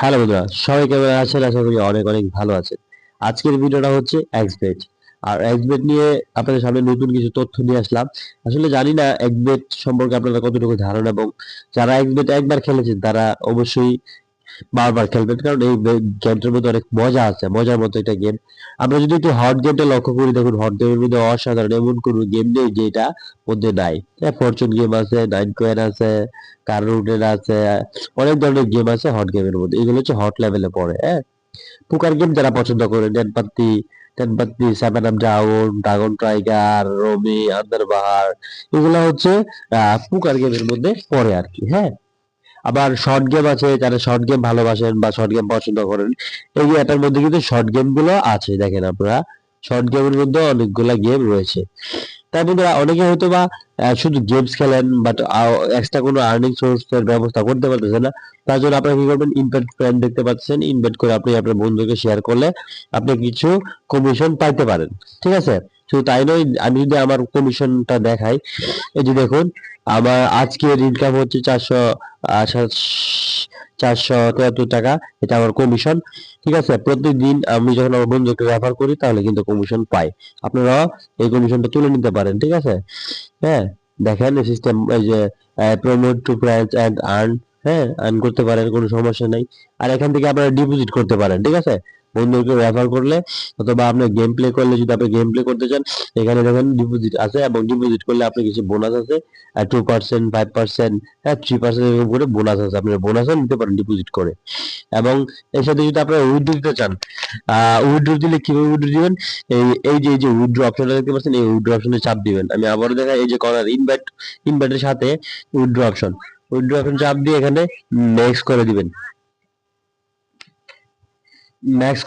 Hello বন্ধুরা, সবাই কেমন আছেন? আশা করি অনেক অনেক ভালো আছেন। আজকের ভিডিওটা হচ্ছে এক্সবেট। আর এক্সবেট নিয়ে আপনাদের সামনে নতুন কিছু তথ্য নিয়ে আসলাম। আসলে জানি না এক্সবেট সম্পর্কে আপনারা কতটুকু ধারণা, এবং যারা এক্সবেট একবার খেলেছেন তারা অবশ্যই বারবার খেলবেন, কারণ এই গেমটার মধ্যে অনেক মজা আছে, মজার মতো একটা গেম। আমরা যদি একটু হট গেমটা লক্ষ্য করি, দেখুন হট গেমের মধ্যে অসাধারণ এমন কোনো গেম নেই যেটা মধ্যে নাই। হ্যাঁ, ফরচুন গেম আছে, নাইন কয়েন আছে, কার রুটের আছে, অনেক ধরনের গেম আছে হট গেমের মধ্যে। এগুলো হচ্ছে হট লেভেলে পড়ে। হ্যাঁ, পুকার গেম যারা পছন্দ করে, Teen Patti, seven up down, dragon tiger, rummy, Andar Bahar, এগুলো হচ্ছে পুকার গেমের মধ্যে পড়ে আর কি। হ্যাঁ, আবার শর্ট গেম আছে, যারা শর্ট গেম ভালোবাসেন বা শর্ট গেম পছন্দ করেন, এই যে এটার মধ্যে কিন্তু শর্ট গেম গুলো আছে। দেখেন আপনারা, শর্ট গেমের মধ্যে অনেকগুলা গেম রয়েছে। তাই বন্ধুরা, অনেকে হয়তো বা শুধু গেমস খেলেন, বাট এক্সট্রা কোনো আর্নিং সোর্স এর ব্যবস্থা করতে পারতেছেন না। তার জন্য আপনারা কি করবেন, ইনভাইট ফ্রেন্ড দেখতে পাচ্ছেন, ইনভাইট করে আপনি আপনার বন্ধুকে শেয়ার করলে আপনি কিছু কমিশন পাইতে পারেন। ঠিক আছে, শুধু তাই নয়, আমি যদি আমার কমিশনটা দেখাই, এই যে দেখুন, আমার আজকের ইনকাম হচ্ছে 473 টাকা। এটা আমার কমিশন। ঠিক আছে, প্রতিদিন আমি যখন আমার বন্ধুকে রেফার করি তাহলে কিন্তু কমিশন পাই। আপনারা এই কমিশনটা তুলে নিতে পারেন। ঠিক আছে, হ্যাঁ, দেখেন সিস্টেম, এই যে promote to price and earn, হ্যাঁ, আর্ন করতে পারেন, কোনো সমস্যা নাই। আর এখান থেকে আপনারা ডিপোজিট করতে পারেন। ঠিক আছে, বন্ধুকে রেফার করলে অথবা আপনি গেম প্লে করলে, যদি আপনি গেম প্লে করতে চান, এখানে দেখেন ডিপোজিট আছে, এবং ডিপোজিট করলে আপনি কিছু বোনাস আছে, 2%, 5%, হ্যাঁ, 3% এরকম করে বোনাস আছে। আপনি বোনাসও নিতে পারেন ডিপোজিট করে। এবং এর সাথে যদি আপনারা উইথড্র দিতে চান, উইথড্র দিলে কিভাবে উইথড্র দিবেন, এই যে উইথড্র অপশনটা দেখতে পাচ্ছেন, এই উইথড্র অপশনে চাপ দিবেন। আমি আবারও দেখাই, এই যে কর্নার ইনভাইটের সাথে উইথড্র অপশন চাপ দিয়ে এখানে নেক্সট করে দিবেন। ম্যাক্স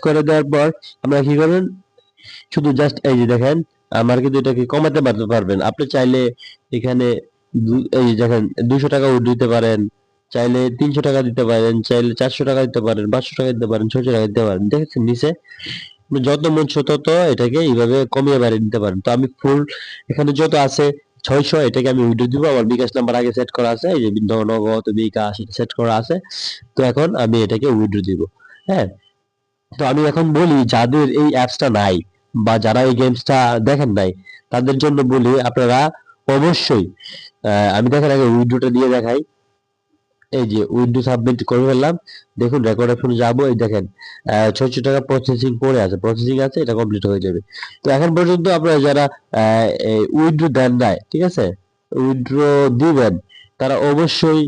করে দেওয়ার পর আপনারা কি করবেন, শুধু জাস্ট এই যে দেখেন, আমার কিন্তু এটাকে কমাতে পারবেন। আপনি চাইলে এখানে এই যে দেখেন, 200 টাকা দিতে পারেন, চাইলে 300 টাকা দিতে পারেন, চাইলে 400 টাকা দিতে পারেন, 500 টাকা দিতে পারেন, 600 টাকা দিতে পারেন। দেখেছেন নিচে, আপনি যত মন তত এটাকে এইভাবে কমিয়ে বাড়িয়ে দিতে পারেন। তো আমি ফুল, এখানে যত আছে 600, এটাকে আমি উইথড্র দিব। আমার বিকাশ নাম্বার আগে সেট করা আছে, এই যে নগদ বিকাশ সেট করা আছে। তো এখন আমি এটাকে উইথড্র দিব। হ্যাঁ, তো আমি এখন বলি, যাদের এই অ্যাপসটা নাই বা যারা এই গেমসটা দেখেন নাই, তাদের জন্য বলি আপনারা অবশ্যই, আমি দেখেন আগে উইড্রোটা দিয়ে দেখাই। এই যে উইড্রো সাবমিট করে ফেললাম, দেখুন রেকর্ড অপশনে যাবো, এই দেখেন 600 টাকা প্রসেসিং পড়ে আছে, প্রসেসিং আছে, এটা কমপ্লিট হয়ে যাবে। তো এখন পর্যন্ত আপনারা যারা উইড্রো দেন নাই, ঠিক আছে, উইড্রো দিবেন, তারা অবশ্যই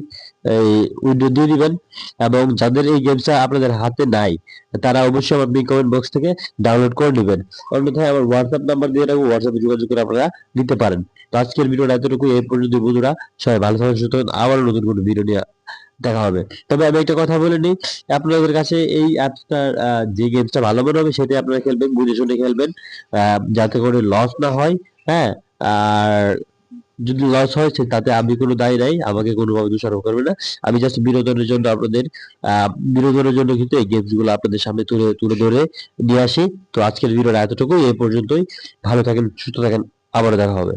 এই উইড্রো দিয়ে দিবেন। এবং যাদের এই গেমসটা আপনাদের হাতে নাই, তারা অবশ্যই আমার বিগ কমেন্ট বক্স থেকে ডাউনলোড করে নেবেন। অন্যথায় আমার হোয়াটসঅ্যাপ নাম্বার দিয়ে রাখবো, হোয়াটসঅ্যাপে যোগাযোগ করে আপনারা নিতে পারেন। তো আজকের ভিডিওটা এতটুকু, এই পর্যন্ত বন্ধুরা। সবাই ভালো থাকুন, সুস্থ থাকুন, আবার নতুন কোনো ভিডিও নিয়ে দেখা হবে। তবে আমি একটা কথা বলে নিই, আপনাদের কাছে এই অ্যাপসটা, যে গেমসটা ভালো মনে হবে সেটাই আপনারা খেলবেন, বুঝে শুনে খেলবেন, যাতে করে লস না হয়। হ্যাঁ, আর যদি লস হয় তাতে আমি কোনো দায়ী নাই, আমাকে কোনোভাবে দোষারোপ করবে না। আমি জাস্ট বিনোদনের জন্য আপনাদের, বিনোদনের জন্য কিন্তু এই গেমস গুলো আপনাদের সামনে তুলে তুলে ধরে নিয়ে আসি। তো আজকের ভিডিওটা এতটুকুই, এই পর্যন্তই। ভালো থাকেন, সুস্থ থাকেন, আবারও দেখা হবে।